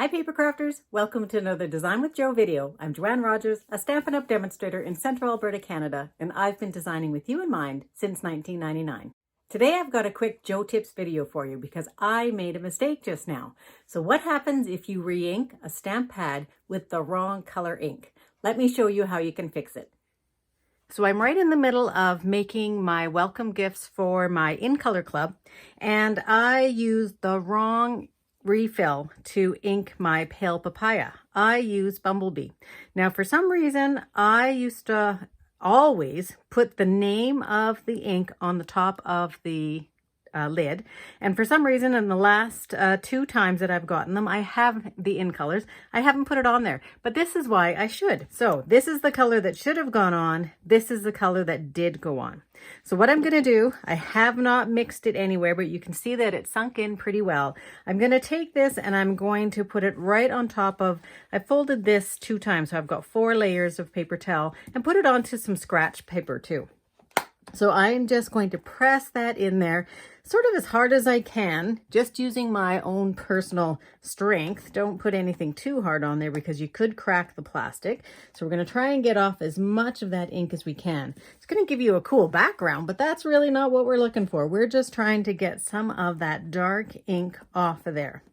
Hi Papercrafters, welcome to another Design with Jo video. I'm Joanne Rogers, a Stampin' Up! Demonstrator in Central Alberta, Canada, and I've been designing with you in mind since 1999. Today I've got a quick Jo Tips video for you because I made a mistake just now. So what happens if you re-ink a stamp pad with the wrong color ink? Let me show you how you can fix it. So I'm right in the middle of making my welcome gifts for my In Color Club, and I used the wrong refill to ink my Pale Papaya. I use Bumblebee. Now, for some reason, I used to always put the name of the ink on the top of the lid, and for some reason in the last 2 times that I've gotten them, I have the In Colors. I haven't put it on there, but this is why I should. So this is the color that should have gone on. This is the color that did go on. So what I'm going to do, I have not mixed it anywhere, but you can see that it sunk in pretty well. I'm going to take this and I'm going to put it right on top of, I folded this 2 times, so I've got 4 layers of paper towel, and put it onto some scratch paper too. So I'm just going to press that in there sort of as hard as I can, just using my own personal strength. Don't put anything too hard on there because you could crack the plastic. So we're going to try and get off as much of that ink as we can. It's going to give you a cool background, but that's really not what we're looking for. We're just trying to get some of that dark ink off of there.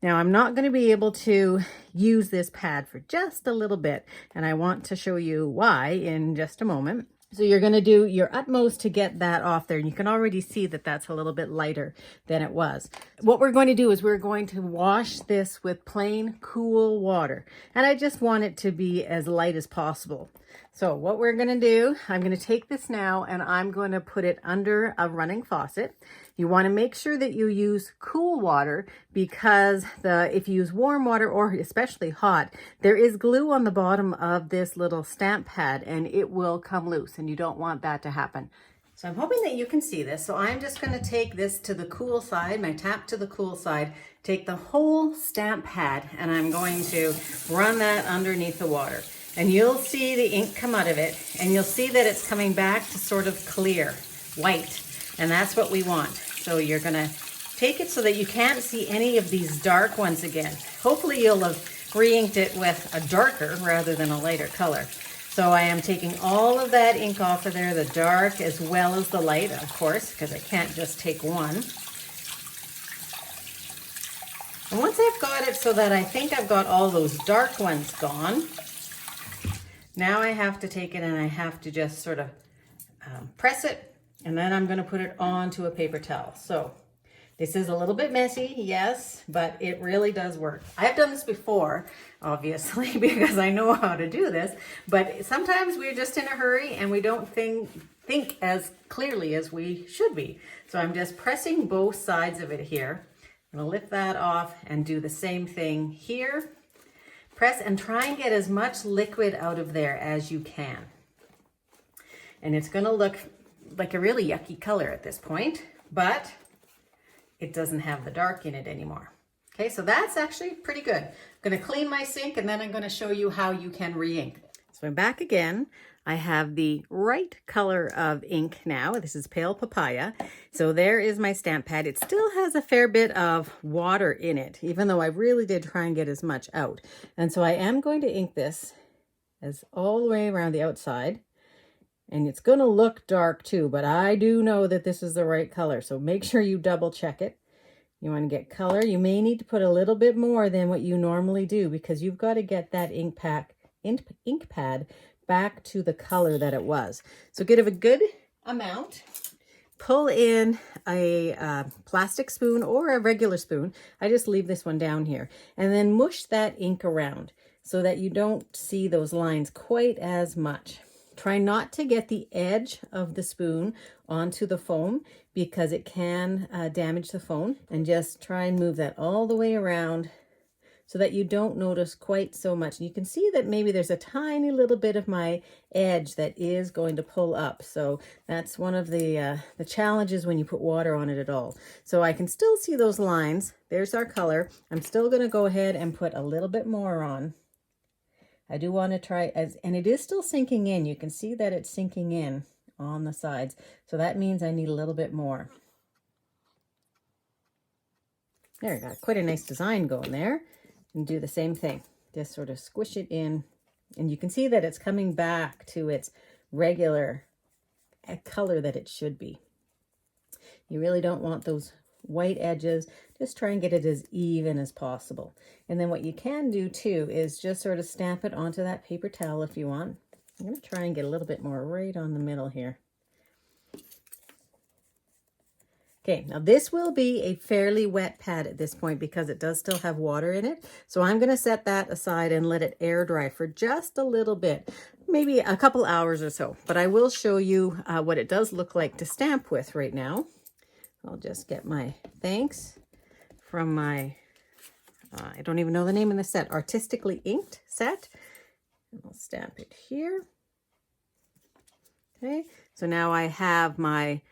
Now, I'm not going to be able to use this pad for just a little bit, and I want to show you why in just a moment. So you're going to do your utmost to get that off there. And you can already see that that's a little bit lighter than it was. What we're going to do is we're going to wash this with plain cool water. And I just want it to be as light as possible. So what we're going to do, I'm going to take this now and I'm going to put it under a running faucet. You want to make sure that you use cool water because if you use warm water or especially hot, there is glue on the bottom of this little stamp pad and it will come loose, and you don't want that to happen. So I'm hoping that you can see this. So I'm just going to take this to the cool side, my tap to the cool side, take the whole stamp pad, and I'm going to run that underneath the water. And you'll see the ink come out of it, and you'll see that it's coming back to sort of clear, white, and that's what we want. So you're gonna take it so that you can't see any of these dark ones again. Hopefully you'll have re-inked it with a darker rather than a lighter color. So I am taking all of that ink off of there, the dark as well as the light, of course, because I can't just take one. And once I've got it so that I think I've got all those dark ones gone, now I have to take it and I have to just sort of press it, and then I'm going to put it onto a paper towel. So this is a little bit messy, yes, but it really does work. I've done this before, obviously, because I know how to do this, but sometimes we're just in a hurry and we don't think as clearly as we should be. So I'm just pressing both sides of it here. I'm going to lift that off and do the same thing here. Press and try and get as much liquid out of there as you can. And it's going to look like a really yucky color at this point, but it doesn't have the dark in it anymore. Okay, so that's actually pretty good. I'm going to clean my sink and then I'm going to show you how you can re-ink. So I'm back again. I have the right color of ink now. This is Pale Papaya. So there is my stamp pad. It still has a fair bit of water in it, even though I really did try and get as much out. And so I am going to ink this as all the way around the outside. And it's going to look dark too, but I do know that this is the right color. So make sure you double check it. You want to get color. You may need to put a little bit more than what you normally do because you've got to get that ink pad back to the color that it was. So get a good amount. Pull in a plastic spoon or a regular spoon. I just leave this one down here. And then mush that ink around so that you don't see those lines quite as much. Try not to get the edge of the spoon onto the foam because it can damage the foam, and just try and move that all the way around so that you don't notice quite so much. And you can see that maybe there's a tiny little bit of my edge that is going to pull up. So that's one of the challenges when you put water on it at all. So I can still see those lines. There's our color. I'm still going to go ahead and put a little bit more on. I do want to try, and it is still sinking in. You can see that it's sinking in on the sides. So that means I need a little bit more. There, got quite a nice design going there. And do the same thing. Just sort of squish it in. And you can see that it's coming back to its regular color that it should be. You really don't want those white edges. Just try and get it as even as possible. And then what you can do too is just sort of stamp it onto that paper towel if you want. I'm going to try and get a little bit more right on the middle here. Okay, now this will be a fairly wet pad at this point because it does still have water in it. So I'm going to set that aside and let it air dry for just a little bit, maybe a couple hours or so. But I will show you what it does look like to stamp with right now. I'll just get my thanks from my, I don't even know the name of the set, Artistically Inked set. And I'll stamp it here. Okay, so now I have my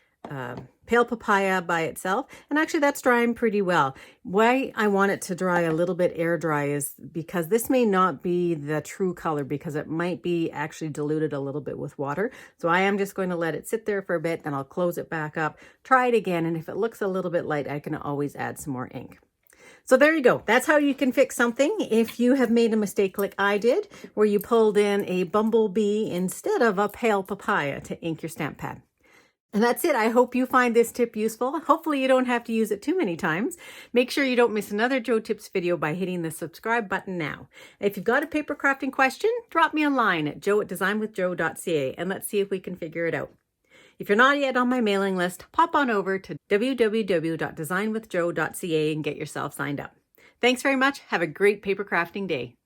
pale papaya by itself, and actually that's drying pretty well. Why I want it to dry a little bit air dry is because this may not be the true color because it might be actually diluted a little bit with water. So I am just going to let it sit there for a bit, then I'll close it back up, try it again, and if it looks a little bit light, I can always add some more ink. So there you go. That's how you can fix something if you have made a mistake like I did, where you pulled in a bumblebee instead of a pale papaya to ink your stamp pad. And that's it. I hope you find this tip useful. Hopefully you don't have to use it too many times. Make sure you don't miss another Joe Tips video by hitting the subscribe button now. If you've got a paper crafting question, drop me a line at joe@designwithjoe.ca and let's see if we can figure it out. If you're not yet on my mailing list, pop on over to www.designwithjoe.ca and get yourself signed up. Thanks very much. Have a great paper crafting day.